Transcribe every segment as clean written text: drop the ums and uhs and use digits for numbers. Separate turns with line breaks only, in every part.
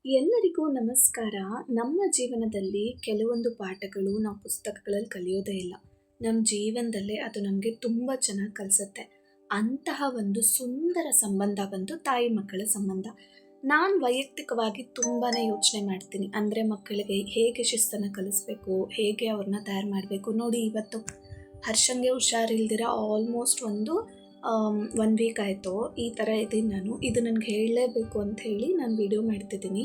ಎಲ್ಲರಿಗೂ ನಮಸ್ಕಾರ. ನಮ್ಮ ಜೀವನದಲ್ಲಿ ಕೆಲವೊಂದು ಪಾಠಗಳು ನಾವು ಪುಸ್ತಕಗಳಲ್ಲಿ ಕಲಿಯೋದೇ ಇಲ್ಲ. ನಮ್ಮ ಜೀವನದಲ್ಲೇ ಅದು ನಮಗೆ ತುಂಬ ಚೆನ್ನಾಗಿ ಕಲಿಸುತ್ತೆ. ಅಂತಹ ಒಂದು ಸುಂದರ ಸಂಬಂಧ ಬಂದು ತಾಯಿ ಮಕ್ಕಳ ಸಂಬಂಧ. ನಾನು ವೈಯಕ್ತಿಕವಾಗಿ ತುಂಬಾ ಯೋಚನೆ ಮಾಡ್ತೀನಿ. ಅಂದರೆ ಮಕ್ಕಳಿಗೆ ಹೇಗೆ ಶಿಸ್ತನ್ನು ಕಲಿಸ್ಬೇಕು, ಹೇಗೆ ಅವ್ರನ್ನ ತಯಾರು ಮಾಡಬೇಕು. ನೋಡಿ, ಇವತ್ತು ಹರ್ಷಂಗೆ ಹುಷಾರಿಲ್ದಿರ ಆಲ್ಮೋಸ್ಟ್ ಒನ್ ವೀಕ್ ಆಯಿತು. ಈ ಥರ ಇದ್ದೀನಿ ನಾನು. ಇದು ನನಗೆ ಹೇಳಲೇಬೇಕು ಅಂತ ಹೇಳಿ ನಾನು ವಿಡಿಯೋ ಮಾಡ್ತಿದ್ದೀನಿ.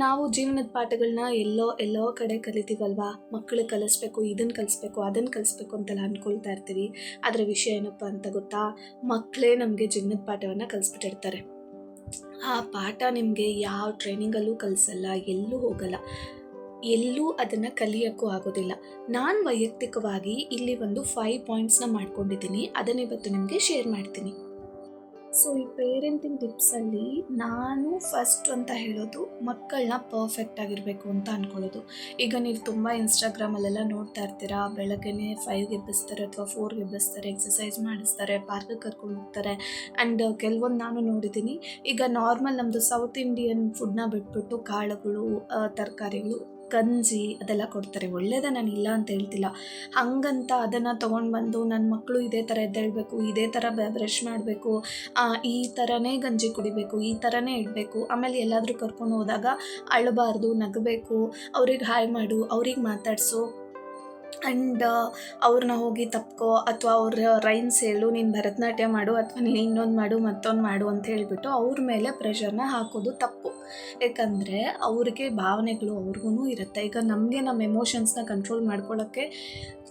ನಾವು ಜೀವನದ ಪಾಠಗಳನ್ನ ಎಲ್ಲೋ ಎಲ್ಲೋ ಕಡೆ ಕಲಿತೀವಲ್ವಾ. ಮಕ್ಕಳಿಗೆ ಕಲಿಸ್ಬೇಕು, ಇದನ್ನು ಕಲಿಸ್ಬೇಕು, ಅದನ್ನು ಕಲಿಸ್ಬೇಕು ಅಂತೆಲ್ಲ ಅಂದ್ಕೊಳ್ತಾ ಇರ್ತೀವಿ. ಅದರ ವಿಷಯ ಏನಪ್ಪ ಅಂತ ಗೊತ್ತಾ? ಮಕ್ಕಳೇ ನಮಗೆ ಜೀವನದ ಪಾಠವನ್ನು ಕಲಿಸ್ಬಿಟ್ಟಿರ್ತಾರೆ. ಆ ಪಾಠ ನಿಮಗೆ ಯಾವ ಟ್ರೈನಿಂಗಲ್ಲೂ ಕಲಿಸಲ್ಲ, ಎಲ್ಲೂ ಹೋಗಲ್ಲ, ಎಲ್ಲೂ ಅದನ್ನು ಕಲಿಯೋಕ್ಕೂ ಆಗೋದಿಲ್ಲ. ನಾನು ವೈಯಕ್ತಿಕವಾಗಿ ಇಲ್ಲಿ ಒಂದು 5 ಪಾಯಿಂಟ್ಸ್ನ ಮಾಡ್ಕೊಂಡಿದ್ದೀನಿ. ಅದನ್ನು ಇವತ್ತು ನಿಮಗೆ ಶೇರ್ ಮಾಡ್ತೀನಿ. ಸೊ ಈ ಪೇರೆಂಟಿಂಗ್ ಟಿಪ್ಸಲ್ಲಿ ನಾನು ಫಸ್ಟ್ ಅಂತ ಹೇಳೋದು, ಮಕ್ಕಳನ್ನ ಪರ್ಫೆಕ್ಟ್ ಆಗಿರಬೇಕು ಅಂತ ಅಂದ್ಕೊಳ್ಳೋದು. ಈಗ ನೀವು ತುಂಬ ಇನ್ಸ್ಟಾಗ್ರಾಮಲ್ಲೆಲ್ಲ ನೋಡ್ತಾ ಇರ್ತೀರಾ, ಬೆಳಗ್ಗೆನೇ 5ಗೆ ಎಬ್ಬಿಸ್ತಾರೆ ಅಥವಾ 4ಗೆ ಎಬ್ಬಿಸ್ತಾರೆ, ಎಕ್ಸಸೈಸ್ ಮಾಡಿಸ್ತಾರೆ, ಪಾರ್ಕಿಗೆ ಕರ್ಕೊಂಡು ಹೋಗ್ತಾರೆ. ಆ್ಯಂಡ್ ಕೆಲವೊಂದು ನಾನು ನೋಡಿದ್ದೀನಿ. ಈಗ ನಾರ್ಮಲ್ ನಮ್ಮದು ಸೌತ್ ಇಂಡಿಯನ್ ಫುಡ್ನ ಬಿಟ್ಬಿಟ್ಟು ಕಾಳುಗಳು, ತರಕಾರಿಗಳು, ಗಂಜಿ ಅದೆಲ್ಲ ಕೊಡ್ತಾರೆ. ಒಳ್ಳೆಯದೇ, ನಾನು ಇಲ್ಲ ಅಂತ ಹೇಳ್ತಿಲ್ಲ. ಹಾಗಂತ ಅದನ್ನು ತೊಗೊಂಡು ಬಂದು ನನ್ನ ಮಕ್ಕಳು ಇದೇ ಥರ ಎದ್ದೇಳಬೇಕು, ಇದೇ ಥರ ಬ್ರಷ್ ಮಾಡಬೇಕು, ಈ ಥರನೇ ಗಂಜಿ ಕುಡಿಬೇಕು, ಈ ಥರನೇ ಇಡಬೇಕು, ಆಮೇಲೆ ಎಲ್ಲಾದರೂ ಕರ್ಕೊಂಡು ಹೋದಾಗ ಅಳಬಾರ್ದು, ನಗಬೇಕು, ಅವ್ರಿಗೆ ಹಾಯ್ ಮಾಡು, ಅವ್ರಿಗೆ ಮಾತಾಡಿಸು, ಆ್ಯಂಡ್ ಅವ್ರನ್ನ ಹೋಗಿ ತಪ್ಕೋ, ಅಥವಾ ಅವ್ರ ರೈಮ್ಸ್ ಹೇಳು, ನೀನು ಭರತನಾಟ್ಯ ಮಾಡು, ಅಥವಾ ನೀನು ಇನ್ನೊಂದು ಮಾಡು, ಮತ್ತೊಂದು ಮಾಡು ಅಂತ ಹೇಳಿಬಿಟ್ಟು ಅವ್ರ ಮೇಲೆ ಪ್ರೆಷರ್ನ ಹಾಕೋದು ತಪ್ಪು. ಯಾಕಂದರೆ ಅವ್ರಿಗೆ ಭಾವನೆಗಳು ಅವ್ರಿಗೂ ಇರುತ್ತೆ. ಈಗ ನಮಗೆ ನಮ್ಮ ಎಮೋಷನ್ಸ್ನ ಕಂಟ್ರೋಲ್ ಮಾಡ್ಕೊಳ್ಳೋಕ್ಕೆ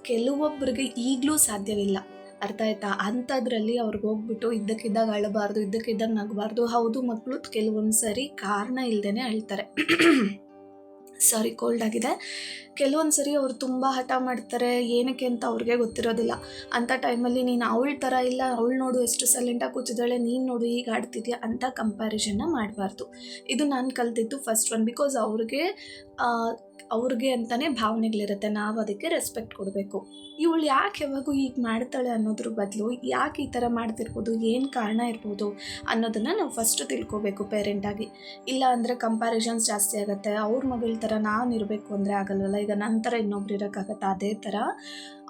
ಕೆಲವೊಬ್ಬರಿಗೆ ಈಗಲೂ ಸಾಧ್ಯವಿಲ್ಲ. ಅರ್ಥ ಆಯ್ತಾ? ಅಂಥದ್ರಲ್ಲಿ ಅವ್ರಿಗೆ ಹೋಗ್ಬಿಟ್ಟು ಇದ್ದಕ್ಕಿದ್ದಾಗ ಅಳಬಾರ್ದು, ಇದ್ದಕ್ಕಿದ್ದಾಗ ನಗಬಾರ್ದು. ಹೌದು, ಮಕ್ಕಳು ಕೆಲವೊಂದು ಸರಿ ಕಾರಣ ಇಲ್ಲದೇ ಅಳ್ತಾರೆ. ಸಾರಿ, ಕೋಲ್ಡ್ ಆಗಿದೆ. ಕೆಲವೊಂದು ಸರಿ ಅವ್ರು ತುಂಬ ಹಠ ಮಾಡ್ತಾರೆ, ಏನಕ್ಕೆ ಅಂತ ಅವ್ರಿಗೆ ಗೊತ್ತಿರೋದಿಲ್ಲ. ಅಂಥ ಟೈಮಲ್ಲಿ ನೀನು ಅವಳ ಥರ ಇಲ್ಲ, ಅವಳು ನೋಡು ಎಷ್ಟು ಸೈಲೆಂಟಾಗಿ ಕೂತಿದ್ದಾಳೆ, ನೀನು ನೋಡು ಹೀಗೆ ಆಡ್ತಿದ್ಯಾ ಅಂತ ಕಂಪ್ಯಾರಿಸನ್ನ ಮಾಡಬಾರ್ದು. ಇದು ನಾನು ಕಲ್ತಿದ್ದು ಫಸ್ಟ್ ಒನ್. ಬಿಕಾಸ್ ಅವ್ರಿಗೆ ಅಂತಲೇ ಭಾವನೆಗಳಿರುತ್ತೆ, ನಾವು ಅದಕ್ಕೆ ರೆಸ್ಪೆಕ್ಟ್ ಕೊಡಬೇಕು. ಇವಳು ಯಾಕೆ ಯಾವಾಗೂ ಈಗ ಮಾಡ್ತಾಳೆ ಅನ್ನೋದ್ರ ಬದಲು ಯಾಕೆ ಈ ಥರ ಮಾಡ್ತಿರ್ಬೋದು, ಏನು ಕಾರಣ ಇರ್ಬೋದು ಅನ್ನೋದನ್ನು ನಾವು ಫಸ್ಟು ತಿಳ್ಕೊಬೇಕು ಪೇರೆಂಟಾಗಿ. ಇಲ್ಲ ಅಂದರೆ ಕಂಪ್ಯಾರಿಸನ್ಸ್ ಜಾಸ್ತಿ ಆಗುತ್ತೆ. ಅವ್ರ ಮಗಳ ಥರ ನಾನು ಇರಬೇಕು ಅಂದರೆ ಆಗಲ್ವಲ್ಲ. ಈಗ ನನ್ನ ಥರ ಇನ್ನೊಬ್ರು ಇರೋಕ್ಕಾಗತ್ತೆ? ಅದೇ ಥರ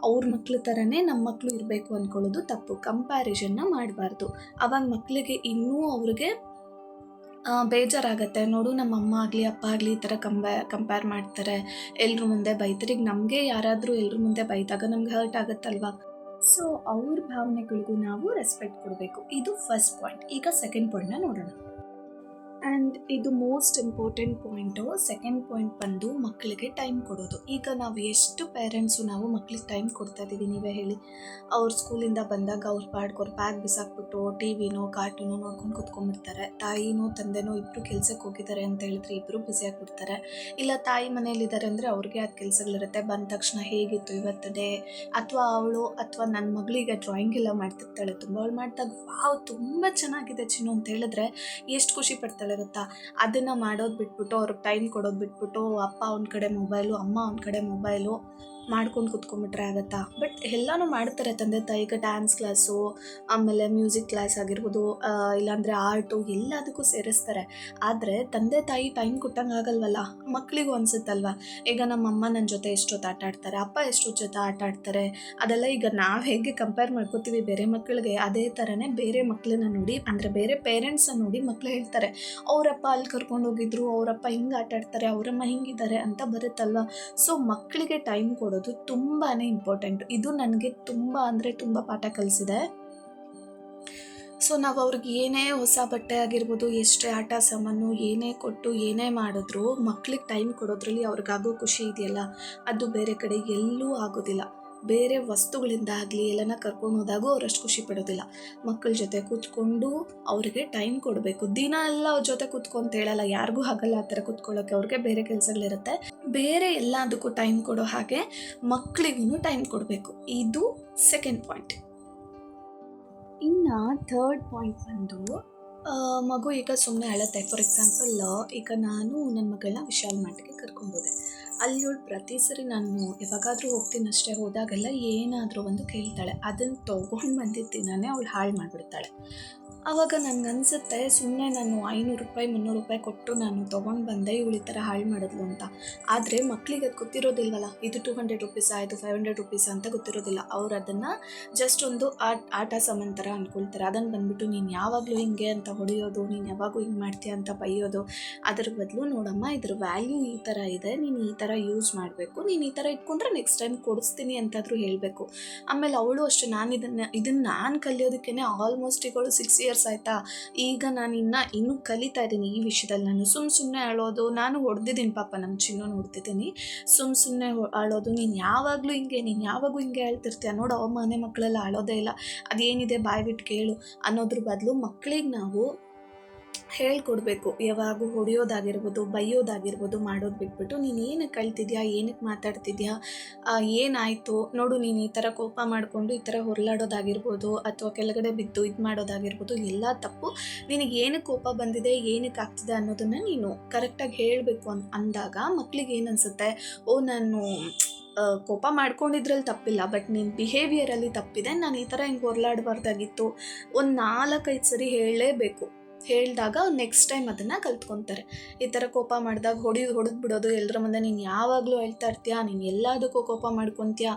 ಅವ್ರ ಮಕ್ಳ ಥರನೇ ನಮ್ಮ ಮಕ್ಕಳು ಇರಬೇಕು ಅಂದ್ಕೊಳ್ಳೋದು ತಪ್ಪು. ಕಂಪ್ಯಾರಿಸನ್ನ ಮಾಡಬಾರ್ದು. ಆವಾಗ ಮಕ್ಕಳಿಗೆ ಇನ್ನೂ ಅವ್ರಿಗೆ ಬೇಜಾರಾಗತ್ತೆ. ನೋಡು, ನಮ್ಮ ಅಮ್ಮ ಆಗಲಿ ಅಪ್ಪ ಆಗಲಿ ಈ ಥರ ಕಂಪೇರ್ ಮಾಡ್ತಾರೆ, ಎಲ್ಲರ ಮುಂದೆ ಬೈತಾರೆ. ಈಗ ನಮಗೆ ಯಾರಾದರೂ ಎಲ್ಲರ ಮುಂದೆ ಬೈದಾಗ ನಮ್ಗೆ ಹರ್ಟ್ ಆಗುತ್ತಲ್ವ. ಸೊ ಅವ್ರ ಭಾವನೆಗಳಿಗೂ ನಾವು ರೆಸ್ಪೆಕ್ಟ್ ಕೊಡಬೇಕು. ಇದು ಫಸ್ಟ್ ಪಾಯಿಂಟ್. ಈಗ ಸೆಕೆಂಡ್ ಪಾಯಿಂಟ್ನ ನೋಡೋಣ. ಆ್ಯಂಡ್ ಇದು most important point. Second point ಬಂದು ಮಕ್ಕಳಿಗೆ ಟೈಮ್ ಕೊಡೋದು. ಈಗ ನಾವು ಎಷ್ಟು ಪೇರೆಂಟ್ಸು ನಾವು ಮಕ್ಳಿಗೆ ಟೈಮ್ ಕೊಡ್ತಾ ಇದ್ದೀವಿ, ನೀವೇ ಹೇಳಿ? ಅವ್ರ ಸ್ಕೂಲಿಂದ ಬಂದಾಗ ಅವ್ರ ಪಾಡ್ಕೋರು ಬ್ಯಾಗ್ ಬಿಸಾಕ್ಬಿಟ್ಟು ಟಿವಿನೋ ಕಾರ್ಟೂನೋ ನೋಡ್ಕೊಂಡು ಕೂತ್ಕೊಂಡ್ಬಿಡ್ತಾರೆ. ತಾಯಿನೋ ತಂದೆನೋ ಇಬ್ಬರು ಕೆಲ್ಸಕ್ಕೆ ಹೋಗಿದ್ದಾರೆ ಅಂತ ಹೇಳಿದ್ರೆ ಇಬ್ಬರು ಬ್ಯುಸಿಯಾಗಿಬಿಡ್ತಾರೆ. ಇಲ್ಲ ತಾಯಿ ಮನೇಲಿದ್ದಾರೆ ಅಂದರೆ ಅವ್ರಿಗೆ ಅದು ಕೆಲಸಗಳಿರುತ್ತೆ. ಬಂದ ತಕ್ಷಣ ಹೇಗಿತ್ತು ಇವತ್ತು ಡೇ, ಅಥವಾ ಅವಳು ಅಥವಾ ನನ್ನ ಮಗಳಿಗೆ ಡ್ರಾಯಿಂಗ್ ಎಲ್ಲ ಮಾಡ್ತಿರ್ತಾಳೆ. ತುಂಬ ಅವಳು ಮಾಡಿದಾಗ ವಾವ್ ತುಂಬ ಚೆನ್ನಾಗಿದೆ ಚಿನ್ನು ಅಂತ ಹೇಳಿದ್ರೆ ಎಷ್ಟು ಖುಷಿ ಪಡ್ತಾಳೆ ಗೊತ್ತಾ? ಅದನ್ನು ಮಾಡೋದು ಬಿಟ್ಬಿಟ್ಟು, ಅವ್ರಿಗೆ ಟೈಮ್ ಕೊಡೋದು ಬಿಟ್ಬಿಟ್ಟು, ಅಪ್ಪ ಒಂದು ಕಡೆ ಮೊಬೈಲು, ಅಮ್ಮ ಒಂದು ಕಡೆ ಮೊಬೈಲು ಮಾಡ್ಕೊಂಡು ಕೂತ್ಕೊಂಡ್ಬಿಟ್ರೆ ಆಗುತ್ತಾ? ಬಟ್ ಎಲ್ಲನೂ ಮಾಡ್ತಾರೆ ತಂದೆ ತಾಯಿ. ಈಗ ಡ್ಯಾನ್ಸ್ ಕ್ಲಾಸು, ಆಮೇಲೆ ಮ್ಯೂಸಿಕ್ ಕ್ಲಾಸ್ ಆಗಿರ್ಬೋದು, ಇಲ್ಲಾಂದರೆ ಆರ್ಟು, ಎಲ್ಲದಕ್ಕೂ ಸೇರಿಸ್ತಾರೆ. ಆದರೆ ತಂದೆ ತಾಯಿ ಟೈಮ್ ಕೊಟ್ಟಂಗೆ ಆಗಲ್ವಲ್ಲ. ಮಕ್ಕಳಿಗೂ ಅನಿಸುತ್ತಲ್ವ. ಈಗ ನಮ್ಮಮ್ಮ ನನ್ನ ಜೊತೆ ಎಷ್ಟೊತ್ತು ಆಟ ಆಡ್ತಾರೆ, ಅಪ್ಪ ಎಷ್ಟೊತ್ತು ಜೊತೆ ಆಟ ಆಡ್ತಾರೆ, ಅದೆಲ್ಲ ಈಗ ನಾವು ಹೇಗೆ ಕಂಪೇರ್ ಮಾಡ್ಕೋತೀವಿ ಬೇರೆ ಮಕ್ಕಳಿಗೆ, ಅದೇ ಥರನೇ ಬೇರೆ ಮಕ್ಕಳನ್ನ ನೋಡಿ, ಅಂದರೆ ಬೇರೆ ಪೇರೆಂಟ್ಸನ್ನ ನೋಡಿ ಮಕ್ಕಳು ಹೇಳ್ತಾರೆ, ಅವರಪ್ಪ ಅಲ್ಲಿ ಕರ್ಕೊಂಡು ಹೋಗಿದ್ರು, ಅವರಪ್ಪ ಹಿಂಗೆ ಆಟ ಆಡ್ತಾರೆ, ಅವರಮ್ಮ ಹಿಂಗಿದ್ದಾರೆ ಅಂತ ಬರುತ್ತಲ್ವ. ಸೊ ಮಕ್ಕಳಿಗೆ ಟೈಮ್ ಕೊಡೋದು ತುಂಬಾ ಇಂಪಾರ್ಟೆಂಟ್. ಇದು ನನಗೆ ತುಂಬ ಅಂದರೆ ತುಂಬ ಪಾಠ ಕಲಿಸಿದೆ. ಸೊ ನಾವು ಅವ್ರಿಗೆ ಏನೇ ಹೊಸ ಬಟ್ಟೆ ಆಗಿರ್ಬೋದು, ಎಷ್ಟೇ ಆಟ ಸಾಮಾನು ಏನೇ ಕೊಟ್ಟು ಏನೇ ಮಾಡಿದ್ರು, ಮಕ್ಳಿಗೆ ಟೈಮ್ ಕೊಡೋದ್ರಲ್ಲಿ ಅವ್ರಿಗಾಗೋ ಖುಷಿ ಇದೆಯಲ್ಲ, ಅದು ಬೇರೆ ಕಡೆ ಎಲ್ಲೂ ಆಗೋದಿಲ್ಲ. ಬೇರೆ ವಸ್ತುಗಳಿಂದ ಆಗಲಿ ಎಲ್ಲನ ಕರ್ಕೊಂಡು ಹೋದಾಗೂ ಅವ್ರಷ್ಟು ಖುಷಿ ಪಡೋದಿಲ್ಲ. ಮಕ್ಕಳ ಜೊತೆ ಕೂತ್ಕೊಂಡು ಅವ್ರಿಗೆ ಟೈಮ್ ಕೊಡಬೇಕು. ದಿನ ಎಲ್ಲ ಅವ್ರ ಜೊತೆ ಕೂತ್ಕೊಂತ ಹೇಳಲ್ಲ, ಯಾರಿಗೂ ಆಗಲ್ಲ ಆ ಥರ ಕೂತ್ಕೊಳ್ಳೋಕ್ಕೆ. ಅವ್ರಿಗೆ ಬೇರೆ ಕೆಲಸಗಳಿರುತ್ತೆ. ಬೇರೆ ಎಲ್ಲದಕ್ಕೂ ಟೈಮ್ ಕೊಡೋ ಹಾಗೆ ಮಕ್ಕಳಿಗೂ ಟೈಮ್ ಕೊಡಬೇಕು. ಇದು ಸೆಕೆಂಡ್ ಪಾಯಿಂಟ್. ಇನ್ನು ಥರ್ಡ್ ಪಾಯಿಂಟ್ ಬಂದು, ಮಗು ಈಗ ಸುಮ್ಮನೆ ಅಳುತ್ತೆ. ಫಾರ್ ಎಕ್ಸಾಂಪಲ್, ಈಗ ನಾನು ನನ್ನ ಮಗಳನ್ನ ವಿಶಾಲ್ ಮಾರ್ಟ್ಗೆ ಕರ್ಕೊಂಡೋದೆ. ಅಲ್ಲಿ ಇವಳು ಪ್ರತಿ ಸರಿ ನಾನು ಯಾವಾಗಾದರೂ ಹೋಗ್ತೀನಿ ಅಷ್ಟೇ, ಹೋದಾಗೆಲ್ಲ ಏನಾದರೂ ಒಂದು ಕೇಳ್ತಾಳೆ, ಅದನ್ನು ತೊಗೊಂಡು ಬಂದಿದ್ದ ದಿನವೇ ಅವಳು ಹಾಳು ಮಾಡಿಬಿಡ್ತಾಳೆ. ಆವಾಗ ನನಗನ್ಸುತ್ತೆ, ಸುಮ್ಮನೆ ನಾನು 500 ರೂಪಾಯಿ 300 ರೂಪಾಯಿ ಕೊಟ್ಟು ನಾನು ತೊಗೊಂಡು ಬಂದೆ, ಇವಳು ಈ ಥರ ಹಾಳು ಮಾಡಿದ್ಲು ಅಂತ. ಆದರೆ ಮಕ್ಕಳಿಗೆ ಅದು ಗೊತ್ತಿರೋದಿಲ್ವಲ್ಲ, ಇದು 200 ರುಪೀಸಾ, ಇದು 500 ರುಪೀಸಾ ಅಂತ ಗೊತ್ತಿರೋದಿಲ್ಲ. ಅವ್ರು ಅದನ್ನು ಜಸ್ಟ್ ಒಂದು ಆಟ ಸಾಮಾನು ಥರ ಅಂದ್ಕೊಳ್ತಾರೆ. ಅದನ್ನು ಬಂದುಬಿಟ್ಟು ನೀನು ಯಾವಾಗಲೂ ಹಿಂಗೆ ಅಂತ ಹೊಡೆಯೋದು, ನೀನು ಯಾವಾಗೂ ಹಿಂಗೆ ಮಾಡ್ತೀಯ ಅಂತ ಬೈಯೋದು. ಅದ್ರ ಬದಲು ನೋಡಮ್ಮ, ಇದ್ರ ವ್ಯಾಲ್ಯೂ ಈ ಥರ ಇದೆ, ನೀನು ಈ ಥರ ಯೂಸ್ ಮಾಡಬೇಕು, ನೀನು ಈ ಥರ ಇಟ್ಕೊಂಡ್ರೆ ನೆಕ್ಸ್ಟ್ ಟೈಮ್ ಕೊಡಿಸ್ತೀನಿ ಅಂತಾದರೂ ಹೇಳಬೇಕು. ಆಮೇಲೆ ಅವಳು ಅಷ್ಟೇ, ಇದನ್ನು ನಾನು ಕಲಿಯೋದಕ್ಕೇ ಆಲ್ಮೋಸ್ಟ್ ಈಗಳು 6 ಇಯರ್ಸ್ ಆಯಿತಾ. ಈಗ ನಾನು ಇನ್ನೂ ಕಲಿತಾ ಇದ್ದೀನಿ ಈ ವಿಷಯದಲ್ಲಿ. ನಾನು ಸುಮ್ಮನೆ ಅಳೋದು, ನಾನು ಹೊಡೆದಿದ್ದೀನಿ ಪಾಪ, ನಮ್ಮ ಚಿನ್ನು ನೋಡ್ತಿದ್ದೀನಿ, ಸುಮ್ಮನೆ ಅಳೋದು, ನೀನು ಯಾವಾಗಲೂ ಹಿಂಗೆ ಹೇಳ್ತಿರ್ತೀಯ ನೋಡು, ಅವ ಮನೆ ಮಕ್ಕಳೆಲ್ಲ ಅಳೋದೇ ಇಲ್ಲ, ಅದೇನಿದೆ ಬಾಯ್ ಬಿಟ್ಟು ಕೇಳು ಅನ್ನೋದ್ರ ಬದಲು ಮಕ್ಕಳಿಗೆ ನಾವು ಹೇಳ್ಕೊಡ್ಬೇಕು. ಯಾವಾಗೂ ಹೊಡೆಯೋದಾಗಿರ್ಬೋದು, ಬೈಯೋದಾಗಿರ್ಬೋದು ಮಾಡೋದು ಬಿಟ್ಬಿಟ್ಟು, ನೀನು ಏನಕ್ಕೆ ಕಳ್ತಿದ್ಯಾ, ಏನಕ್ಕೆ ಮಾತಾಡ್ತಿದ್ಯಾ, ಏನಾಯಿತು ನೋಡು, ನೀನು ಈ ಥರ ಕೋಪ ಮಾಡಿಕೊಂಡು ಈ ಥರ ಹೊರಲಾಡೋದಾಗಿರ್ಬೋದು, ಅಥವಾ ಕೆಳಗಡೆ ಬಿದ್ದು ಇದು ಮಾಡೋದಾಗಿರ್ಬೋದು, ಎಲ್ಲ ತಪ್ಪು. ನಿನಗೆ ಏನಕ್ಕೆ ಕೋಪ ಬಂದಿದೆ, ಏನಕ್ಕೆ ಆಗ್ತಿದೆ ಅನ್ನೋದನ್ನು ನೀನು ಕರೆಕ್ಟಾಗಿ ಹೇಳಬೇಕು ಅಂದಾಗ ಮಕ್ಕಳಿಗೆ ಏನು ಅನಿಸುತ್ತೆ, ಓ ನಾನು ಕೋಪ ಮಾಡ್ಕೊಂಡಿದ್ರಲ್ಲಿ ತಪ್ಪಿಲ್ಲ, ಬಟ್ ನಿನ್ನ ಬಿಹೇವಿಯರಲ್ಲಿ ತಪ್ಪಿದೆ, ನಾನು ಈ ಥರ ಹಿಂಗೆ ಹೊರಲಾಡಬಾರ್ದಾಗಿತ್ತು. ಒಂದು 4-5 ಸರಿ ಹೇಳಲೇಬೇಕು. ಹೇಳಿದಾಗ ನೆಕ್ಸ್ಟ್ ಟೈಮ್ ಅದನ್ನು ಕಲ್ತ್ಕೊತಾರೆ. ಈ ಥರ ಕೋಪ ಮಾಡಿದಾಗ ಹೊಡೆದು ಬಿಡೋದು ಎಲ್ಲರ ಮುಂದೆ, ನೀನು ಯಾವಾಗಲೂ ಹೇಳ್ತಾ ಇರ್ತೀಯ, ನೀನು ಎಲ್ಲದಕ್ಕೂ ಕೋಪ ಮಾಡ್ಕೊತೀಯ,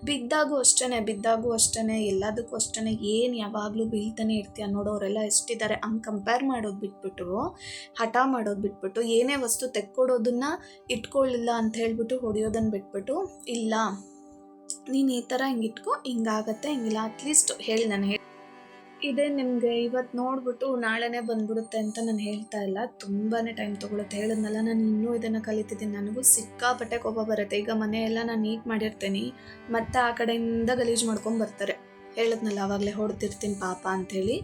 ಬಿದ್ದಾಗೂ ಅಷ್ಟೇ ಎಲ್ಲದಕ್ಕೂ ಅಷ್ಟೇ, ಏನು ಯಾವಾಗಲೂ ಬೀಳ್ತಾನೆ ಇರ್ತೀಯ, ನೋಡೋರೆಲ್ಲ ಎಷ್ಟಿದ್ದಾರೆ ಹಂಗೆ ಕಂಪೇರ್ ಮಾಡೋದು ಬಿಟ್ಬಿಟ್ಟು, ಹಠ ಮಾಡೋದು ಬಿಟ್ಬಿಟ್ಟು, ಏನೇ ವಸ್ತು ತೆಕ್ಕೊಡೋದನ್ನು ಇಟ್ಕೊಳ್ಳಿಲ್ಲ ಅಂತ ಹೇಳ್ಬಿಟ್ಟು ಹೊಡೆಯೋದನ್ನು ಬಿಟ್ಬಿಟ್ಟು, ಇಲ್ಲ ನೀನು ಈ ಥರ ಹಿಂಗೆ ಇಟ್ಕೊ, ಹಿಂಗಾಗತ್ತೆ, ಹಿಂಗಿಲ್ಲ ಅಟ್ಲೀಸ್ಟ್ ಹೇಳಿ. ನಾನು ಇದೇ ನಿಮಗೆ ಇವತ್ತು ನೋಡ್ಬಿಟ್ಟು ನಾಳೆನೇ ಬಂದ್ಬಿಡುತ್ತೆ ಅಂತ ನಾನು ಹೇಳ್ತಾ ಇಲ್ಲ, ತುಂಬಾ ಟೈಮ್ ತೊಗೊಳುತ್ತೆ. ಹೇಳಿದ್ನಲ್ಲ, ನಾನು ಇನ್ನೂ ಇದನ್ನು ಕಲಿತಿದ್ದೀನಿ. ನನಗೂ ಸಿಕ್ಕಾಪಟ್ಟೆ ಕೋಪ ಬರುತ್ತೆ. ಈಗ ಮನೆಯೆಲ್ಲ ನಾನು ನೀಟ್ ಮಾಡಿರ್ತೀನಿ, ಮತ್ತು ಆ ಕಡೆಯಿಂದ ಗಲೀಜು ಮಾಡ್ಕೊಂಬರ್ತಾರೆ. ಹೇಳಿದ್ನಲ್ಲ, ಆವಾಗಲೇ ಹೊಡ್ತಿರ್ತೀನಿ ಪಾಪ ಅಂಥೇಳಿ.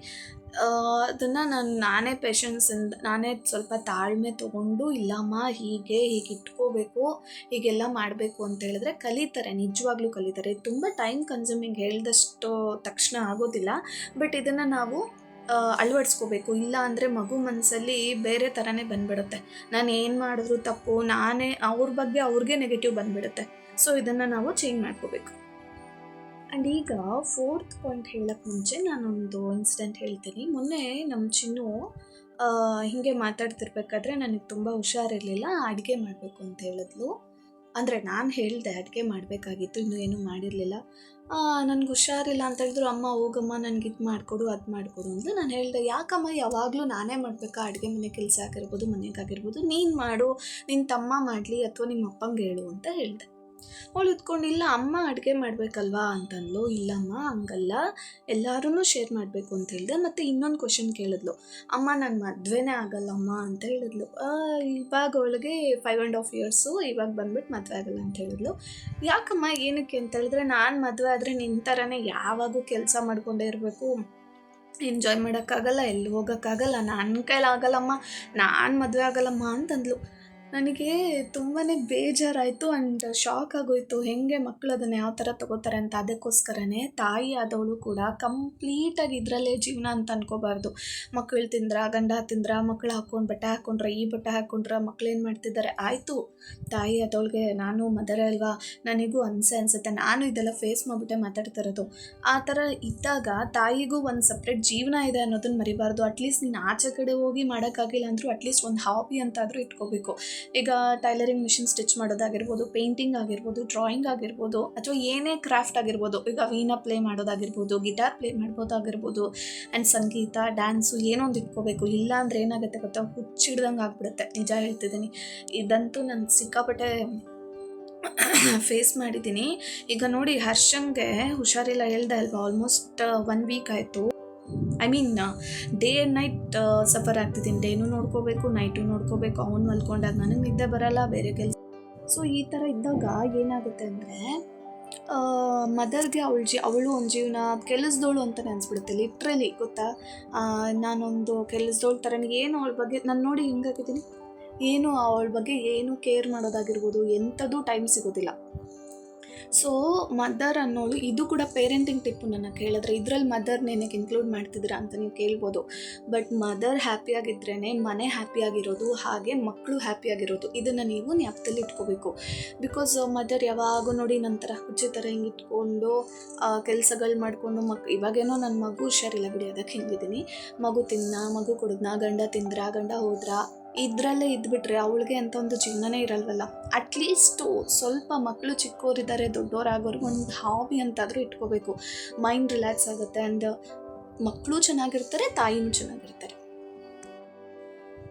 ಅದನ್ನು ನಾನೇ ಪೇಷನ್ಸಿಂದ, ನಾನೇ ಸ್ವಲ್ಪ ತಾಳ್ಮೆ ತೊಗೊಂಡು, ಇಲ್ಲಮ್ಮ ಹೀಗೆ ಇಟ್ಕೋಬೇಕು, ಹೀಗೆಲ್ಲ ಮಾಡಬೇಕು ಅಂತ ಹೇಳಿದ್ರೆ ಕಲಿತಾರೆ, ನಿಜವಾಗ್ಲೂ ಕಲಿತಾರೆ. ತುಂಬ ಟೈಮ್ ಕನ್ಸ್ಯೂಮಿಂಗ್, ಹೇಳಿದಷ್ಟು ತಕ್ಷಣ ಆಗೋದಿಲ್ಲ, ಬಟ್ ಇದನ್ನು ನಾವು ಅಳವಡಿಸ್ಕೋಬೇಕು. ಇಲ್ಲ ಅಂದರೆ ಮಗು ಮನಸ್ಸಲ್ಲಿ ಬೇರೆ ಥರನೇ ಬಂದುಬಿಡುತ್ತೆ. ನಾನು ಏನು ಮಾಡಿದ್ರು ತಪ್ಪು, ಅವ್ರ ಬಗ್ಗೆ ಅವ್ರಿಗೆ ನೆಗೆಟಿವ್ ಬಂದುಬಿಡುತ್ತೆ. ಸೊ ಇದನ್ನು ನಾವು ಚೇಂಜ್ ಮಾಡ್ಕೋಬೇಕು. ಆ್ಯಂಡ್ ಈಗ 4th ಪಾಯಿಂಟ್ ಹೇಳೋಕ್ಕೆ ಮುಂಚೆ ನಾನೊಂದು ಇನ್ಸಿಡೆಂಟ್ ಹೇಳ್ತೀನಿ. ಮೊನ್ನೆ ನಮ್ಮ ಚಿನ್ನು ಹೀಗೆ ಮಾತಾಡ್ತಿರ್ಬೇಕಾದ್ರೆ ನನಗೆ ತುಂಬ ಹುಷಾರಿರಲಿಲ್ಲ, ಅಡುಗೆ ಮಾಡಬೇಕು ಅಂತ ಹೇಳಿದ್ಲು. ಅಂದರೆ ನಾನು ಹೇಳಿದೆ ಅಡುಗೆ ಮಾಡಬೇಕಾಗಿತ್ತು, ಇನ್ನೂ ಏನೂ ಮಾಡಿರಲಿಲ್ಲ. ನನಗೆ ಹುಷಾರಿಲ್ಲ ಅಂತ ಹೇಳಿದ್ರು, ಅಮ್ಮ ಹೋಗಮ್ಮ ನನಗೆ ಇದು ಮಾಡಿಕೊಡು ಅದು ಮಾಡಿಕೊಡು ಅಂತ. ನಾನು ಹೇಳಿದೆ, ಯಾಕಮ್ಮ ಯಾವಾಗಲೂ ನಾನೇ ಮಾಡಬೇಕಾ, ಅಡುಗೆ ಮನೆ ಕೆಲಸ ಆಗಿರ್ಬೋದು, ಮನೆಗಾಗಿರ್ಬೋದು, ನೀನು ಮಾಡು, ನಿನ್ನ ತಮ್ಮ ಮಾಡಲಿ ಅಥವಾ ನಿಮ್ಮ ಅಪ್ಪಂಗೆ ಹೇಳು ಅಂತ ಹೇಳಿದೆ. ಅವಳು ಇದ್ಕೊಂಡಿಲ್ಲ, ಅಮ್ಮ ಅಡುಗೆ ಮಾಡಬೇಕಲ್ವಾ ಅಂತಂದ್ಲು. ಇಲ್ಲಮ್ಮ ಹಂಗಲ್ಲ, ಎಲ್ಲರೂ ಶೇರ್ ಮಾಡಬೇಕು ಅಂತ ಹೇಳಿದೆ. ಮತ್ತು ಇನ್ನೊಂದು ಕ್ವಶನ್ ಕೇಳಿದ್ಲು, ಅಮ್ಮ ನನ್ನ ಮದುವೆನೇ ಆಗಲ್ಲಮ್ಮ ಅಂತ ಹೇಳಿದ್ಲು. ಇವಾಗ ಅವಳಿಗೆ 5.5 ಇಯರ್ಸು, ಇವಾಗ ಬಂದ್ಬಿಟ್ಟು ಮದುವೆ ಆಗಲ್ಲ ಅಂತ ಹೇಳಿದ್ಲು. ಯಾಕಮ್ಮ, ಏನಕ್ಕೆ ಅಂತ ಹೇಳಿದ್ರೆ, ನಾನು ಮದುವೆ ಆದರೆ ನಿನ್ನ ಥರನೇ ಯಾವಾಗೂ ಕೆಲಸ ಮಾಡ್ಕೊಂಡೇ ಇರಬೇಕು, ಎಂಜಾಯ್ ಮಾಡೋಕ್ಕಾಗಲ್ಲ, ಎಲ್ಲಿ ಹೋಗೋಕ್ಕಾಗಲ್ಲ, ನನ್ನ ಕೈಲಾಗಲ್ಲಮ್ಮ, ನಾನು ಮದುವೆ ಆಗಲ್ಲಮ್ಮ ಅಂತಂದ್ಲು. ನನಗೆ ತುಂಬಾ ಬೇಜಾರಾಯಿತು ಆ್ಯಂಡ್ ಶಾಕ್ ಆಗೋಯಿತು, ಹೇಗೆ ಮಕ್ಕಳು ಅದನ್ನು ಯಾವ ಥರ ತೊಗೋತಾರೆ ಅಂತ. ಅದಕ್ಕೋಸ್ಕರನೇ ತಾಯಿ ಆದವಳು ಕೂಡ ಕಂಪ್ಲೀಟಾಗಿ ಇದರಲ್ಲೇ ಜೀವನ ಅಂತ ಅನ್ಕೋಬಾರ್ದು. ಮಕ್ಕಳು ತಿಂದ್ರ, ಗಂಡ ತಿಂದ್ರ, ಮಕ್ಕಳು ಬಟ್ಟೆ ಹಾಕ್ಕೊಂಡ್ರೆ, ಈ ಬಟ್ಟೆ ಹಾಕ್ಕೊಂಡ್ರೆ, ಮಕ್ಳು ಏನು ಮಾಡ್ತಿದ್ದಾರೆ, ಆಯಿತು ತಾಯಿ ಆದವಳಿಗೆ ನಾನು ಮದರೇ ಅಲ್ವಾ, ನನಗೂ ಅನಿಸುತ್ತೆ. ನಾನು ಇದೆಲ್ಲ ಫೇಸ್ ಮಾಡಿಬಿಟ್ಟೆ ಮಾತಾಡ್ತಿರೋದು. ಆ ಥರ ಇದ್ದಾಗ ತಾಯಿಗೂ ಒಂದು ಸಪ್ರೇಟ್ ಜೀವನ ಇದೆ ಅನ್ನೋದನ್ನು ಮರಿಬಾರ್ದು. ಅಟ್ಲೀಸ್ಟ್ ನೀನು ಆಚೆ ಕಡೆ ಹೋಗಿ ಮಾಡೋಕ್ಕಾಗಿಲ್ಲ ಅಂದರೂ ಅಟ್ಲೀಸ್ಟ್ ಒಂದು ಹಾಬಿ ಅಂತಾದರೂ ಇಟ್ಕೋಬೇಕು. ಈಗ ಟೈಲರಿಂಗ್ ಮಿಷಿನ್ ಸ್ಟಿಚ್ ಮಾಡೋದಾಗಿರ್ಬೋದು, ಪೇಂಟಿಂಗ್ ಆಗಿರ್ಬೋದು, ಡ್ರಾಯಿಂಗ್ ಆಗಿರ್ಬೋದು, ಅಥವಾ ಏನೇ ಕ್ರಾಫ್ಟ್ ಆಗಿರ್ಬೋದು, ಈಗ ವೀಣಾ ಪ್ಲೇ ಮಾಡೋದಾಗಿರ್ಬೋದು, ಗಿಟಾರ್ ಪ್ಲೇ ಮಾಡ್ಬೋದಾಗಿರ್ಬೋದು, ಆ್ಯಂಡ್ ಸಂಗೀತ, ಡ್ಯಾನ್ಸು ಏನೋ ಒಂದು ಇಟ್ಕೋಬೇಕು. ಇಲ್ಲ ಅಂದರೆ ಏನಾಗುತ್ತೆ ಗೊತ್ತಾ, ಹುಚ್ಚಿಡ್ದಂಗೆ ಆಗ್ಬಿಡುತ್ತೆ. ನಿಜ ಹೇಳ್ತಿದ್ದೀನಿ, ಇದಂತೂ ನಾನು ಸಿಕ್ಕಾಪಟ್ಟೆ ಫೇಸ್ ಮಾಡಿದ್ದೀನಿ. ಈಗ ನೋಡಿ, ಹರ್ಷಂಗೆ ಹುಷಾರಿಲ್ಲ ಹೇಳ್ದೆ ಅಲ್ವಾ, ಆಲ್ಮೋಸ್ಟ್ 1 ವೀಕ್ ಆಯಿತು. ಡೇ ಆ್ಯಂಡ್ ನೈಟ್ ಸಫರ್ ಆಗ್ತಿದ್ದೀನಿ. ಡೇನೂ ನೋಡ್ಕೋಬೇಕು, ನೈಟು ನೋಡ್ಕೋಬೇಕು. ಅವ್ನು ಮಲ್ಕೊಂಡಾಗ ನನಗೆ ನಿದ್ದೆ ಬರಲ್ಲ, ಬೇರೆ ಕೆಲಸ. ಸೊ ಈ ಥರ ಇದ್ದಾಗ ಏನಾಗುತ್ತೆ ಅಂದರೆ, ಮದರ್ಗೆ ಅವಳು ಒಂದು ಜೀವನ ಕೆಲಸದವಳು ಅಂತಲೇ ಅನಿಸ್ಬಿಡುತ್ತೆ. ಲಿಟ್ರಲಿ ಗೊತ್ತಾ, ನಾನೊಂದು ಕೆಲಸದವಳ ಥರನೇ, ಏನು ಅವಳ ಬಗ್ಗೆ ನಾನು ನೋಡಿ ಹಿಂಗಾಗಿದ್ದೀನಿ, ಏನು ಅವಳ ಬಗ್ಗೆ ಏನು ಕೇರ್ ಮಾಡೋದಾಗಿರ್ಬೋದು, ಎಂಥದ್ದು ಟೈಮ್ ಸಿಗೋದಿಲ್ಲ. ಸೊ ಮದರ್ ಅನ್ನೋಳು, ಇದು ಕೂಡ ಪೇರೆಂಟಿಂಗ್ ಟಿಪ್ಪು ನನ್ನ ಕೇಳಿದ್ರೆ, ಇದರಲ್ಲಿ ಮದರ್ ಏನಕ್ಕೆ ಇನ್ಕ್ಲೂಡ್ ಮಾಡ್ತಿದ್ದೀರಾ ಅಂತ ನೀವು ಕೇಳ್ಬೋದು. ಬಟ್ ಮದರ್ ಹ್ಯಾಪಿಯಾಗಿದ್ರೇ ಮನೆ ಹ್ಯಾಪಿಯಾಗಿರೋದು, ಹಾಗೆ ಮಕ್ಕಳು ಹ್ಯಾಪಿಯಾಗಿರೋದು. ಇದನ್ನು ನೀವು ಜ್ಞಾಪಕದಲ್ಲಿ ಇಟ್ಕೋಬೇಕು. ಬಿಕಾಸ್ ಮದರ್ ಯಾವಾಗೂ ನೋಡಿ ನಂತರ ಹುಚ್ಚಿ ಥರ ಹಿಂಗೆ ಇಟ್ಕೊಂಡು ಕೆಲಸಗಳು ಮಾಡಿಕೊಂಡು ಇವಾಗೇನೋ ನನ್ನ ಮಗು ಹುಷಾರಿಲ್ಲ ಬಿಡಿ, ಅದಕ್ಕೆ ಹಿಂಗಿದ್ದೀನಿ. ಮಗು ಮಗು ಕೊಡಿದ್ನ, ಗಂಡ ತಿಂದ್ರ, ಗಂಡ ಹೋದ್ರ, ಇದರಲ್ಲೇ ಇದ್ಬಿಟ್ರೆ ಅವಳಿಗೆ ಅಂತ ಒಂದು ಜೀವನನೇ ಇರಲ್ವಲ್ಲ. ಅಟ್ಲೀಸ್ಟು ಸ್ವಲ್ಪ ಮಕ್ಕಳು ಚಿಕ್ಕವರಿದ್ದಾರೆ ದೊಡ್ಡವರಾಗೋರ್ಗು ಒಂದು ಹಾಬಿ ಅಂತಾದರೂ ಇಟ್ಕೋಬೇಕು. ಮೈಂಡ್ ರಿಲ್ಯಾಕ್ಸ್ ಆಗುತ್ತೆ ಆ್ಯಂಡ್ ಮಕ್ಕಳು ಚೆನ್ನಾಗಿರ್ತಾರೆ, ತಾಯಿನೂ ಚೆನ್ನಾಗಿರ್ತಾರೆ.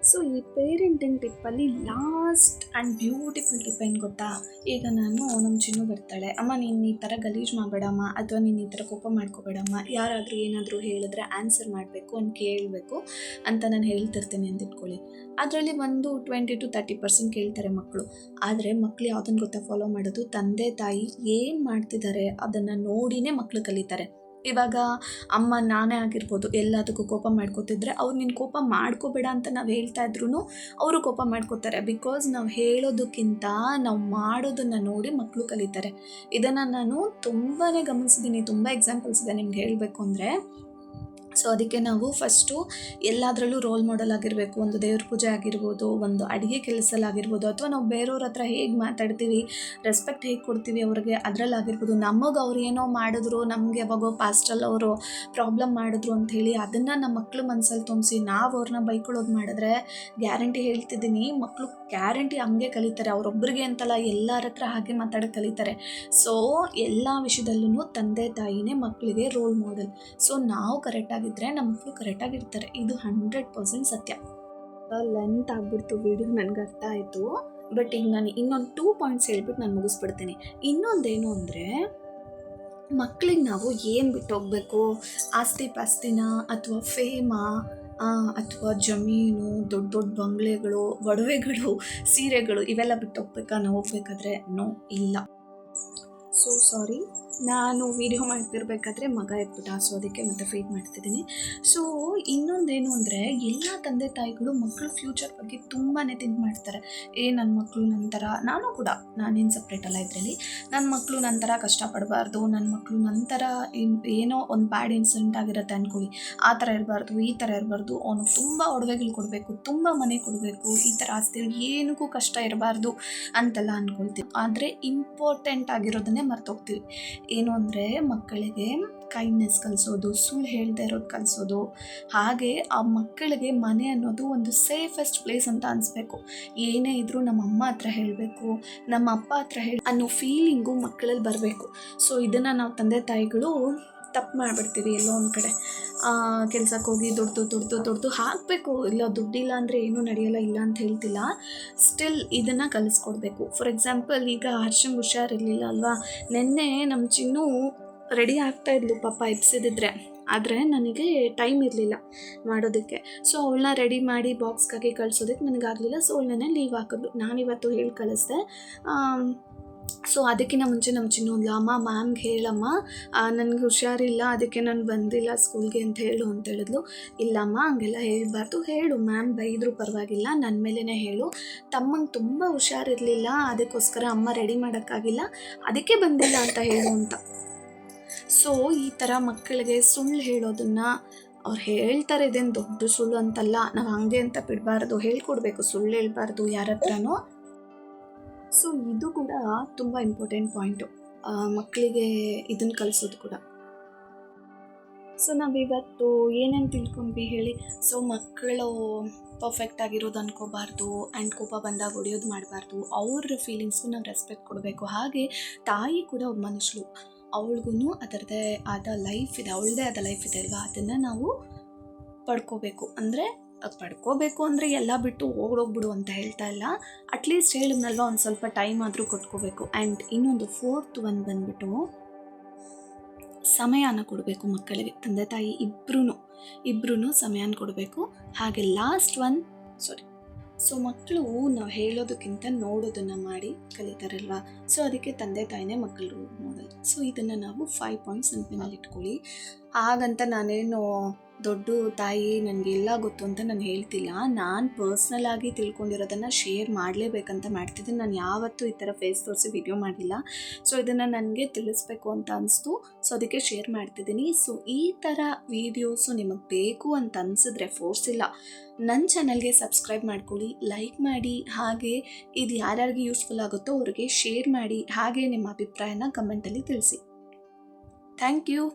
ಸೊ ಈ ಪೇರೆಂಟಿಂಗ್ ಟಿಪ್ಪಲ್ಲಿ ಲಾಸ್ಟ್ ಆ್ಯಂಡ್ ಬ್ಯೂಟಿಫುಲ್ ಟಿಪ್ ಏನು ಗೊತ್ತಾ? ಈಗ ನಾನು ನಮ್ಮ ಚಿನ್ನು ಬರ್ತಾಳೆ, ಅಮ್ಮ ನೀನು ಈ ಥರ ಗಲೀಜು ಮಾಡಬೇಡಮ್ಮ, ಅಥವಾ ನೀನು ಈ ಥರ ಕೋಪ ಮಾಡ್ಕೋಬೇಡಮ್ಮ, ಯಾರಾದರೂ ಏನಾದರೂ ಹೇಳಿದ್ರೆ ಆನ್ಸರ್ ಮಾಡಬೇಕು ಅಂತ ಕೇಳಬೇಕು ಅಂತ ನಾನು ಹೇಳ್ತಿರ್ತೀನಿ ಅಂತ ಇಟ್ಕೊಳ್ಳಿ. ಅದರಲ್ಲಿ ಒಂದು 20-30% ಕೇಳ್ತಾರೆ ಮಕ್ಕಳು. ಆದರೆ ಮಕ್ಕಳು ಯಾವುದನ್ನು ಗೊತ್ತಾ ಫಾಲೋ ಮಾಡೋದು? ತಂದೆ ತಾಯಿ ಏನು ಮಾಡ್ತಿದ್ದಾರೆ ಅದನ್ನು ನೋಡಿನೇ ಮಕ್ಕಳು ಕಲಿತಾರೆ. ಇವಾಗ ಅಮ್ಮ ನಾನೇ ಆಗಿರ್ಬೋದು, ಎಲ್ಲದಕ್ಕೂ ಕೋಪ ಮಾಡ್ಕೋತಿದ್ರೆ ಅವ್ರು ನೀನು ಕೋಪ ಮಾಡ್ಕೋಬೇಡ ಅಂತ ನಾವು ಹೇಳ್ತಾ ಇದ್ರೂ ಅವರು ಕೋಪ ಮಾಡ್ಕೋತಾರೆ. ಬಿಕಾಸ್ ನಾವು ಹೇಳೋದಕ್ಕಿಂತ ನಾವು ಮಾಡೋದನ್ನು ನೋಡಿ ಮಕ್ಕಳು ಕಲಿತಾರೆ. ಇದನ್ನು ನಾನು ತುಂಬಾ ಗಮನಿಸಿದ್ದೀನಿ, ತುಂಬ ಎಕ್ಸಾಂಪಲ್ಸ್ ಇದೆ ನಿಮ್ಗೆ ಹೇಳಬೇಕು ಅಂದರೆ. ಸೊ ಅದಕ್ಕೆ ನಾವು ಫಸ್ಟು ಎಲ್ಲದರಲ್ಲೂ ರೋಲ್ ಮಾಡೆಲ್ ಆಗಿರಬೇಕು. ಒಂದು ದೇವ್ರ ಪೂಜೆ ಆಗಿರ್ಬೋದು, ಒಂದು ಅಡುಗೆ ಕೆಲಸಲ್ಲಾಗಿರ್ಬೋದು, ಅಥವಾ ನಾವು ಬೇರೆಯವ್ರ ಹತ್ರ ಹೇಗೆ ಮಾತಾಡ್ತೀವಿ, ರೆಸ್ಪೆಕ್ಟ್ ಹೇಗೆ ಕೊಡ್ತೀವಿ ಅವ್ರಿಗೆ, ಅದರಲ್ಲಾಗಿರ್ಬೋದು. ನಮಗೆ ಅವ್ರು ಏನೋ ಮಾಡಿದ್ರು, ನಮಗೆ ಯಾವಾಗೋ ಪಾಸ್ಟಲ್ಲಿ ಅವರು ಪ್ರಾಬ್ಲಮ್ ಮಾಡಿದ್ರು ಅಂಥೇಳಿ ಅದನ್ನು ನಮ್ಮ ಮಕ್ಕಳು ಮನಸ್ಸಲ್ಲಿ ತುಂಬಿಸಿ ನಾವು ಅವ್ರನ್ನ ಬೈಕೊಳ್ಳೋದು ಮಾಡಿದ್ರೆ, ಗ್ಯಾರಂಟಿ ಹೇಳ್ತಿದ್ದೀನಿ ಮಕ್ಕಳು ಗ್ಯಾರಂಟಿ ಹಂಗೆ ಕಲಿತಾರೆ. ಅವರೊಬ್ಬರಿಗೆ ಅಂತಲ್ಲ, ಎಲ್ಲರ ಹತ್ರ ಹಾಗೆ ಮಾತಾಡೋಕ್ಕೆ ಕಲಿತಾರೆ. ಸೊ ಎಲ್ಲ ವಿಷಯದಲ್ಲೂ ತಂದೆ ತಾಯಿನೇ ಮಕ್ಕಳಿಗೆ ರೋಲ್ ಮಾಡೆಲ್. ಸೊ ನಾವು ಕರೆಕ್ಟಾಗಿದ್ದರೆ ನಮ್ಮ ಮಕ್ಕಳು ಕರೆಕ್ಟಾಗಿರ್ತಾರೆ. ಇದು 100% ಸತ್ಯ. ಲೆಂತ್ ಆಗಿಬಿಡ್ತು ವಿಡಿಯೋ, ನನಗೆ ಅರ್ಥ ಆಯಿತು. ಬಟ್ ಈಗ ನಾನು ಇನ್ನೊಂದು 2 ಪಾಯಿಂಟ್ಸ್ ಹೇಳ್ಬಿಟ್ಟು ನಾನು ಮುಗಿಸ್ಬಿಡ್ತೀನಿ. ಇನ್ನೊಂದೇನು ಅಂದರೆ, ಮಕ್ಕಳಿಗೆ ನಾವು ಏನು ಬಿಟ್ಟು ಹೋಗಬೇಕು? ಆಸ್ತಿ ಪಾಸ್ತಿನ, ಅಥವಾ ಫೇಮಾ, ಅಥವಾ ಜಮೀನು, ದೊಡ್ಡ ದೊಡ್ಡ ಬಂಗ್ಲೆಗಳು, ಒಡವೆಗಳು, ಸೀರೆಗಳು, ಇವೆಲ್ಲ ಬಿಟ್ಟು ಹೋಗ್ಬೇಕಾ ನಾವು ಹೋಗ್ಬೇಕಾದ್ರೆ? ನೋ, ಇಲ್ಲ. ಸೊ ಸಾರಿ, ನಾನು ವಿಡಿಯೋ ಮಾಡ್ತಿರ್ಬೇಕಾದ್ರೆ ಮಗ ಎತ್ಬಿಟ್ಟ, ಸೊ ಅದಕ್ಕೆ ಮತ್ತೆ ಫೀಡ್ ಮಾಡ್ತಿದ್ದೀನಿ. ಸೊ ಇನ್ನೊಂದೇನು ಅಂದರೆ, ಎಲ್ಲ ತಂದೆ ತಾಯಿಗಳು ಮಕ್ಕಳು ಫ್ಯೂಚರ್ ಬಗ್ಗೆ ತುಂಬಾ ಥಿಂಕ್ ಮಾಡ್ತಾರೆ. ನನ್ನ ಮಕ್ಕಳು ನಂತರ, ನಾನು ಕೂಡ, ನಾನೇನು ಸಪ್ರೇಟ್ ಅಲ್ಲ ಇದರಲ್ಲಿ, ನನ್ನ ಮಕ್ಕಳು ನಂತರ ಕಷ್ಟಪಡಬಾರ್ದು, ನನ್ನ ಮಕ್ಕಳು ನಂತರ ಏನೋ ಒಂದು ಬ್ಯಾಡ್ ಇನ್ಸಿಡೆಂಟ್ ಆಗಿರುತ್ತೆ ಅಂದ್ಕೊಳ್ಳಿ, ಆ ಥರ ಇರಬಾರ್ದು, ಈ ಥರ ಇರಬಾರ್ದು, ಅವನಿಗೆ ತುಂಬ ಒಡವೆಗಳು ಕೊಡಬೇಕು, ತುಂಬ ಮನೆ ಕೊಡಬೇಕು, ಈ ಥರ ಆಸ್ತಿ, ಏನಕ್ಕೂ ಕಷ್ಟ ಇರಬಾರ್ದು ಅಂತೆಲ್ಲ ಅಂದ್ಕೊಳ್ತೀವಿ. ಆದರೆ ಇಂಪಾರ್ಟೆಂಟ್ ಆಗಿರೋದನ್ನೇ ಮರ್ತೋಗ್ತೀವಿ. ಏನು ಅಂದರೆ, ಮಕ್ಕಳಿಗೆ ಕೈಂಡ್ನೆಸ್ ಕಲಿಸೋದು, ಸುಳ್ಳು ಹೇಳದೆ ಇರೋದು ಕಲಿಸೋದು, ಹಾಗೆ ಆ ಮಕ್ಕಳಿಗೆ ಮನೆ ಅನ್ನೋದು ಒಂದು ಸೇಫೆಸ್ಟ್ ಪ್ಲೇಸ್ ಅಂತ ಅನಿಸ್ಬೇಕು. ಏನೇ ಇದ್ರೂ ನಮ್ಮ ಅಮ್ಮ ಹತ್ರ ಹೇಳಬೇಕು, ನಮ್ಮ ಅಪ್ಪ ಹತ್ರ ಅನ್ನೋ ಫೀಲಿಂಗು ಮಕ್ಕಳಲ್ಲಿ ಬರಬೇಕು. ಸೊ ಇದನ್ನು ನಾವು ತಂದೆ ತಾಯಿಗಳು ತಪ್ಪು ಮಾಡಿಬಿಡ್ತೀವಿ. ಎಲ್ಲೋ ಒಂದು ಕಡೆ ಕೆಲ್ಸಕ್ಕೆ ಹೋಗಿ ದುಡ್ದು ಹಾಕಬೇಕು. ಇಲ್ಲ ದುಡ್ಡಿಲ್ಲ ಅಂದರೆ ಏನೂ ನಡೆಯೋಲ್ಲ, ಇಲ್ಲ ಅಂತ ಹೇಳ್ತಿಲ್ಲ. ಸ್ಟಿಲ್ ಇದನ್ನು ಕಲಿಸ್ಕೊಡ್ಬೇಕು. ಫಾರ್ ಎಕ್ಸಾಂಪಲ್, ಈಗ ಹರ್ಷಂಗೆ ಹುಷಾರಿರಲಿಲ್ಲ ಅಲ್ವಾ, ನೆನ್ನೆ ನಮ್ಮ ಚಿನ್ನು ರೆಡಿ ಆಗ್ತಾಯಿದ್ಲು ಪಾಪ ಎಬ್ಸಿದಿದ್ರೆ, ಆದರೆ ನನಗೆ ಟೈಮ್ ಇರಲಿಲ್ಲ ಮಾಡೋದಕ್ಕೆ. ಸೊ ಅವಳನ್ನ ರೆಡಿ ಮಾಡಿ ಬಾಕ್ಸ್ಗಾಗಿ ಕಳಿಸೋದಕ್ಕೆ ನನಗಾಗಲಿಲ್ಲ. So ಅವಳನ್ನೇ leave ಹಾಕಿದ್ಲು. ನಾನಿವತ್ತು ಹೇಳಿ ಕಳಿಸ್ದೆ. ಸೊ ಅದಕ್ಕಿಂತ ಮುಂಚೆ ನಮ್ಮ ಚಿನ್ನು ಅಂದ್ಲು, ಅಮ್ಮ ಮ್ಯಾಮ್ಗೆ ಹೇಳಮ್ಮ ನನಗೆ ಹುಷಾರಿಲ್ಲ, ಅದಕ್ಕೆ ನಾನು ಬಂದಿಲ್ಲ ಸ್ಕೂಲ್ಗೆ ಅಂತ ಹೇಳು ಅಂತ ಹೇಳಿದ್ಲು. ಇಲ್ಲಮ್ಮ ಹಂಗೆಲ್ಲ ಹೇಳಬಾರ್ದು, ಹೇಳು ಮ್ಯಾಮ್ ಬೈದರೂ ಪರವಾಗಿಲ್ಲ, ನನ್ನ ಮೇಲೇ ಹೇಳು, ತಮ್ಮಂಗೆ ತುಂಬ ಹುಷಾರಿರಲಿಲ್ಲ, ಅದಕ್ಕೋಸ್ಕರ ಅಮ್ಮ ರೆಡಿ ಮಾಡೋಕ್ಕಾಗಿಲ್ಲ, ಅದಕ್ಕೆ ಬಂದಿಲ್ಲ ಅಂತ ಹೇಳು ಅಂತ. ಸೊ ಈ ಥರ ಮಕ್ಕಳಿಗೆ ಸುಳ್ಳು ಹೇಳೋದನ್ನು ಅವ್ರು ಹೇಳ್ತಾರೆ, ಇದೇನು ದೊಡ್ಡ ಸುಳ್ಳು ಅಂತಲ್ಲ, ನಾವು ಹಾಗೆ ಅಂತ ಬಿಡಬಾರ್ದು, ಹೇಳ್ಕೊಡ್ಬೇಕು, ಸುಳ್ಳು ಹೇಳ್ಬಾರ್ದು ಯಾರ ಹತ್ರನೂ. ಸೊ ಇದು ಕೂಡ ತುಂಬ ಇಂಪಾರ್ಟೆಂಟ್ ಪಾಯಿಂಟು, ಮಕ್ಕಳಿಗೆ ಇದನ್ನು ಕಲಿಸೋದು ಕೂಡ. ಸೊ ನಾವಿವತ್ತು ಏನೇನು ತಿಳ್ಕೊಂಡ್ವಿ ಹೇಳಿ? ಸೊ ಮಕ್ಕಳು ಪರ್ಫೆಕ್ಟ್ ಆಗಿರೋದು ಅನ್ಕೋಬಾರ್ದು, ಆ್ಯಂಡ್ ಕೋಪ ಬಂದಾಗ ಹೊಡೆಯೋದು ಮಾಡಬಾರ್ದು, ಅವ್ರ ಫೀಲಿಂಗ್ಸ್ಗೂ ನಾವು ರೆಸ್ಪೆಕ್ಟ್ ಕೊಡಬೇಕು. ಹಾಗೆ ತಾಯಿ ಕೂಡ ಒಬ್ಬ ಮನುಷ್ಯಳು, ಅವಳಿಗೂ ಅದರದ್ದೇ ಆದ ಲೈಫ್ ಇದೆ, ಅವಳದೇ ಆದ ಲೈಫ್ ಇದೆ ಅಲ್ವಾ, ಅದನ್ನು ನಾವು ಪಡ್ಕೋಬೇಕು. ಅಂದರೆ ಎಲ್ಲ ಬಿಟ್ಟು ಓಡೋಗ್ಬಿಡು ಅಂತ ಹೇಳ್ತಾ ಇಲ್ಲ, ಅಟ್ಲೀಸ್ಟ್ ಹೇಳಿದ್ನಲ್ವ ಒಂದು ಸ್ವಲ್ಪ ಟೈಮ್ ಆದರೂ ಕೊಟ್ಕೋಬೇಕು. ಆ್ಯಂಡ್ ಇನ್ನೊಂದು 4th one ಬಂದುಬಿಟ್ಟು ಸಮಯನ ಕೊಡಬೇಕು ಮಕ್ಕಳಿಗೆ. ತಂದೆ ತಾಯಿ ಇಬ್ಬರೂ ಸಮಯನ ಕೊಡಬೇಕು. ಹಾಗೆ ಲಾಸ್ಟ್ ಒನ್, ಸೊ ಮಕ್ಕಳು ನಾವು ಹೇಳೋದಕ್ಕಿಂತ ನೋಡೋದನ್ನು ಮಾಡಿ ಕಲಿತಾರಲ್ವ, ಸೊ ಅದಕ್ಕೆ ತಂದೆ ತಾಯಿನೇ ಮಕ್ಕಳು ನೋಡೋದು. ಸೊ ಇದನ್ನು ನಾವು 5 ಪಾಯಿಂಟ್ಸ್ ನೆನಪಿನಲ್ಲಿ ಇಟ್ಕೊಳ್ಳಿ. ಹಾಗಂತ ನಾನೇನು ದೊಡ್ಡ ತಾಯಿ ನನಗೆಲ್ಲ ಗೊತ್ತು ಅಂತ ನಾನು ಹೇಳ್ತಿಲ್ಲ. ನಾನು ಪರ್ಸ್ನಲ್ ಆಗಿ ತಿಳ್ಕೊಂಡಿರೋದನ್ನು ಶೇರ್ ಮಾಡಲೇಬೇಕಂತ ಮಾಡ್ತಿದ್ದೀನಿ. ನಾನು ಯಾವತ್ತೂ ಈ ಥರ ಫೇಸ್ ತೋರಿಸಿ ವಿಡಿಯೋ ಮಾಡಿಲ್ಲ. ಸೊ ಇದನ್ನು ನನಗೆ ತಿಳಿಸ್ಬೇಕು ಅಂತ ಅನಿಸ್ತು. ಸೊ ಅದಕ್ಕೆ ಶೇರ್ ಮಾಡ್ತಿದ್ದೀನಿ. ಸೊ ಈ ಥರ ವೀಡಿಯೋಸು ನಿಮಗೆ ಬೇಕು ಅಂತ ಅನಿಸಿದ್ರೆ ಫೋರ್ಸ್ ಇಲ್ಲ, ನನ್ನ ಚಾನಲ್ಗೆ ಸಬ್ಸ್ಕ್ರೈಬ್ ಮಾಡ್ಕೊಳ್ಳಿ, ಲೈಕ್ ಮಾಡಿ, ಹಾಗೆ ಇದು ಯಾರ್ಯಾರಿಗೆ ಯೂಸ್ಫುಲ್ ಆಗುತ್ತೋ ಅವ್ರಿಗೆ ಶೇರ್ ಮಾಡಿ, ಹಾಗೆ ನಿಮ್ಮ ಅಭಿಪ್ರಾಯನ ಕಮೆಂಟಲ್ಲಿ ತಿಳಿಸಿ. Thank you.